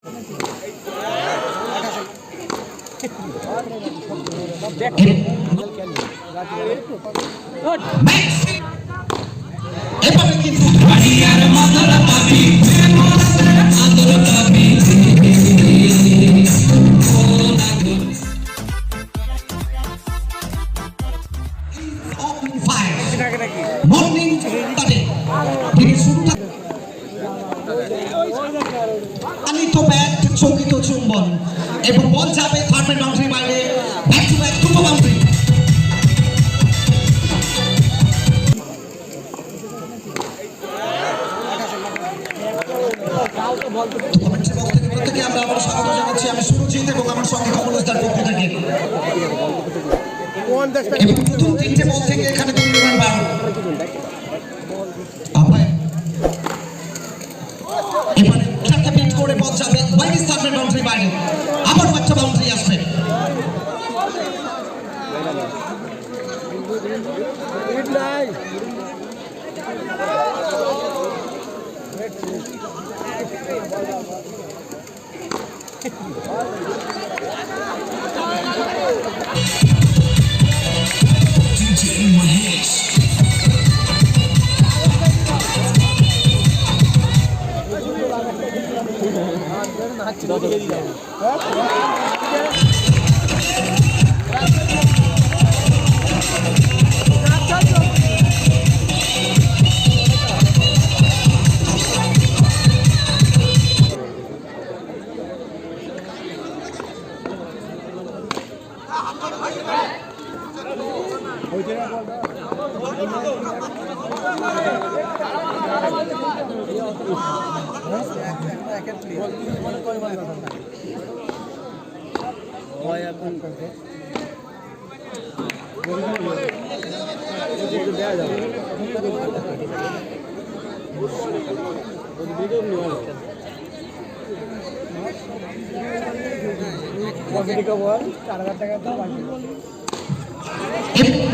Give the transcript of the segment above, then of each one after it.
এবারে কিন্তু মর্নিং আনিত ব্যাট চৌকিত চুম্বন এবং বল যাবে থার্ড বাউন্ডারি বাইরে, ব্যাক টু ব্যাক দুটো বাউন্ডারি। প্রত্যেকে আমরা আবার স্বাগত জানাচ্ছি। আমি সুরজিৎ এবং আমার সঙ্গে কমলেশ দার পক্ষ থেকে প্রথম তিনটে বল থেকে এখানে 2 রান বার। এবারে চারটা পিচ করে বল যাবে ওয়াইড থার্ড বাউন্ডারি বাইরে, আবার একটা বাউন্ডারি আসবে।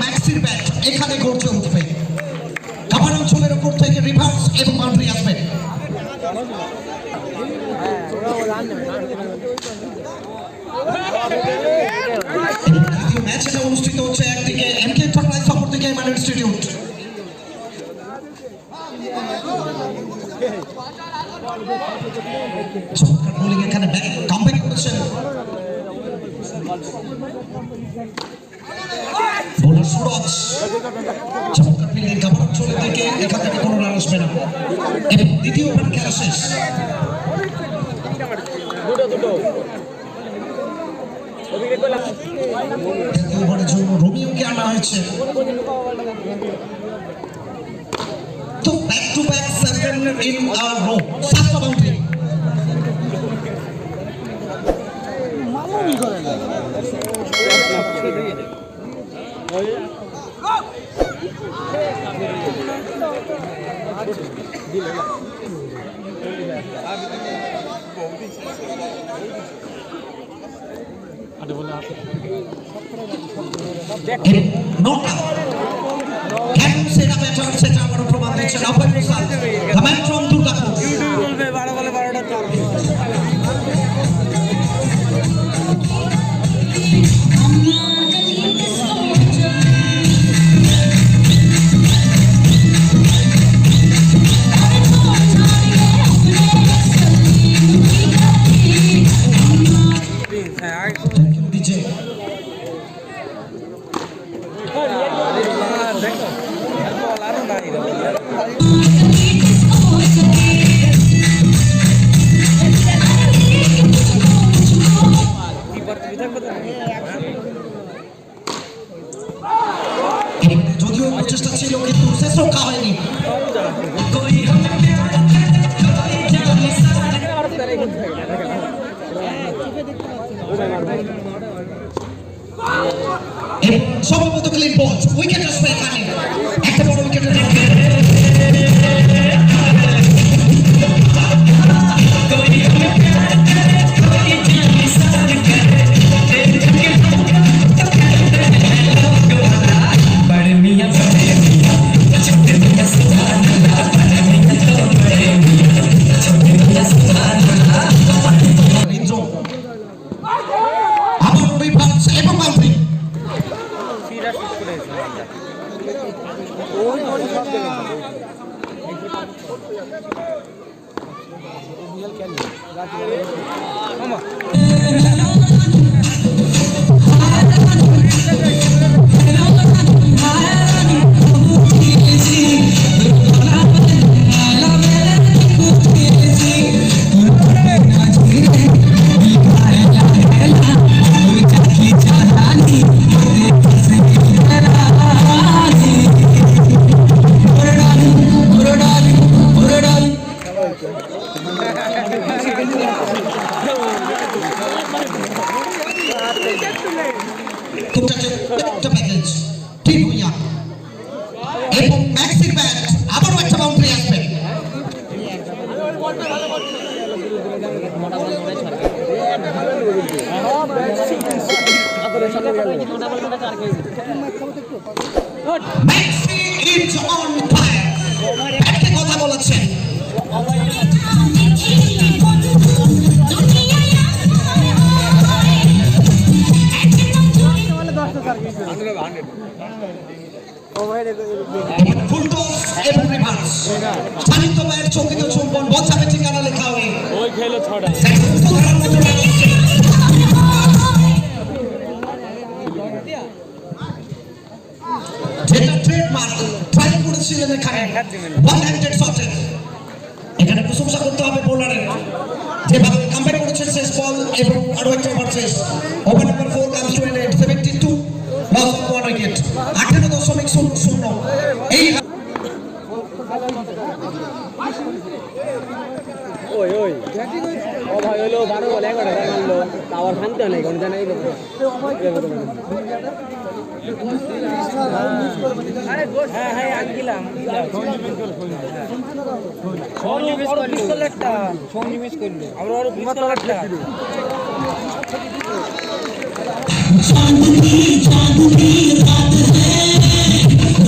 ম্যাক্সির ব্যাট এখানে গর্জে উঠবে, কাভার অঞ্চলের উপর থেকে রিভার্স এবং বাউন্ডারি আসবে। দ্বিতীয় ম্যাচ এটা অনুষ্ঠিত হচ্ছে একদিকে এমকে এন্টারপ্রাইজ অপরদিকে এমআন ইনস্টিটিউট। চমৎকার বোলিং এখানে কামব্যাক করেছেন বোলার সুরজ। চমৎকার ফিল্ডিং, কাভার অঞ্চলের দিকে এখান থেকে কোনো রান আসবে না এবং দ্বিতীয় ওভার খেলা শেষ। দ্বিতীয় ওভারের জন্য রোমিওকে আনা হয়েছে। তো back to back 7 in a row, 7টা বাউন্ডারি। সেটা আবারও প্রমাণ দিচ্ছেন আফার মুসাদ, দ্য ম্যান ফ্রম দুর্গাপুর। যদিও প্রচেষ্টা ছিল কিন্তু শেষ রক্ষা হয়নি। সম্ভবত ক্লিন বল, উইকেট আসবে এখানে, একটা বড় উইকেটের এবং ম্যাক্সির ব্যাট আবারও একটা বাউন্ডারি আসবে। ম্যাক্সি ইজ অন ফায়ার, ব্যাটে কথা বলেছেন। চালিত ব্যাট চৌকিত চুম্বন বচাবে ঠিকানা লেখা হয়ে ওই খেলো ছড়া যেটা ট্রেডমার্ক ট্রাই করেছিলেন এখানে ওয়ান হ্যান্ডেড শটে। এখানে প্রশংসা করতে হবে বোলারের, যেভাবে কামব্যাক করেছেন শেষ বল এবং আরো একটা ওভার শেষ। Over number 4 comes to end 72 loss of 1 wicket 18.00। এই ওই ওই ও ভাই হলো 12 বল 11 রান মারলো টাওয়ার শান্তি নেই কোন জানাই আরে হ্যাঁ হ্যাঁ আনছিলাম সঞ্জু মিস করলো একটা সঞ্জু মিস করলো আর ওর মিস করলো একটা চাঁদনি চাঁদনি রাত है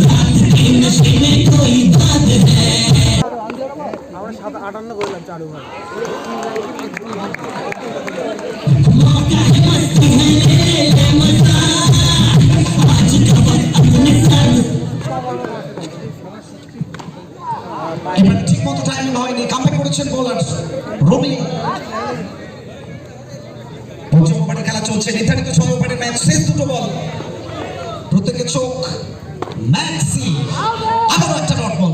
रात के नशे में कोई बात है। আমরা 58 করলাম চালু হয় এবার ঠিক মতো টাইমিং হয়নি, কামব্যাক করেছেন বোলার রবি। পঞ্চম ওভারে খেলা চলছে, নির্ধারিত 6 ওভারের ম্যাচ, শেষ দুটো বল, প্রত্যেকে চোখ। ম্যাক্সি আবারও একটা ডট বল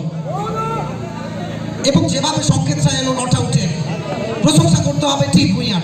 এবং যেভাবে সংকেত এলো নট আউটের, প্রশংসা করতে হবে টিম উইনার।